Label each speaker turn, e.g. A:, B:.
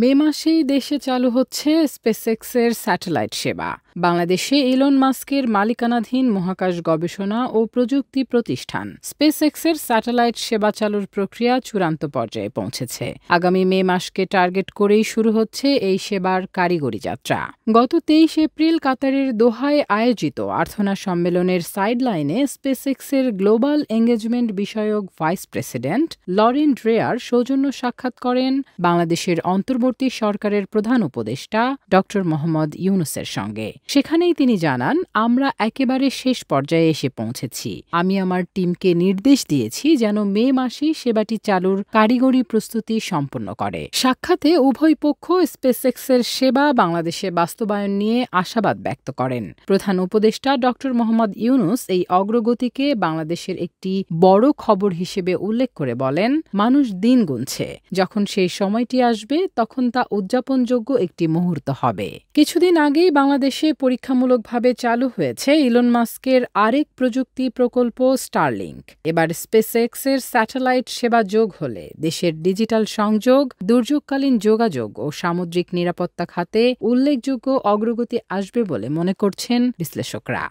A: মে মাসেই দেশে চালু হচ্ছে স্পেসএক্সের স্যাটেলাইট সেবা। বাংলাদেশে ইলন মাস্কের মালিকানাধীন মহাকাশ গবেষণা ও প্রযুক্তি প্রতিষ্ঠান স্পেসএক্সের স্যাটেলাইট সেবা চালুর প্রক্রিয়া চূড়ান্ত পর্যায়ে পৌঁছেছে। আগামী মে মাসকে টার্গেট করেই শুরু হচ্ছে এই সেবার কারিগরি যাত্রা। গত ২৩ এপ্রিল কাতারের দোহায় আয়োজিত আর্থনা সম্মেলনের সাইডলাইনে স্পেসএক্সের গ্লোবাল এঙ্গেজমেন্ট বিষয়ক ভাইস প্রেসিডেন্ট লরেন ড্রেয়ার সৌজন্য সাক্ষাৎ করেন বাংলাদেশের অন্তর্বর্তী সরকারের প্রধান উপদেষ্টা ড মোহাম্মদ ইউনূসের সঙ্গে। সেখানেই তিনি জানান, আমরা একেবারে শেষ পর্যায়ে এসে পৌঁছেছি। আমি আমার টিমকে নির্দেশ দিয়েছি যেন মে মাসেই সেবাটি চালুর কারিগরি প্রস্তুতি সম্পন্ন করে। সাক্ষাতে উভয় পক্ষ স্পেসএক্সের সেবা বাংলাদেশে বাস্তবায়ন নিয়ে আশাবাদ ব্যক্ত করেন। প্রধান উপদেষ্টা ড মোহাম্মদ ইউনূস এই অগ্রগতিকে বাংলাদেশের একটি বড় খবর হিসেবে উল্লেখ করে বলেন, মানুষ দিন গুনছে, যখন সেই সময়টি আসবে তখন তা উদযাপনযোগ্য একটি মুহূর্ত হবে। কিছুদিন আগেই বাংলাদেশে পরীক্ষামূলকভাবে চালু হয়েছে ইলন মাস্কের আরেক প্রযুক্তি প্রকল্প স্টারলিংক। এবার স্পেসএক্সের স্যাটেলাইট সেবা যোগ হলে দেশের ডিজিটাল সংযোগ, দুর্যোগকালীন যোগাযোগ ও সামুদ্রিক নিরাপত্তা খাতে উল্লেখযোগ্য অগ্রগতি আসবে বলে মনে করছেন বিশ্লেষকরা।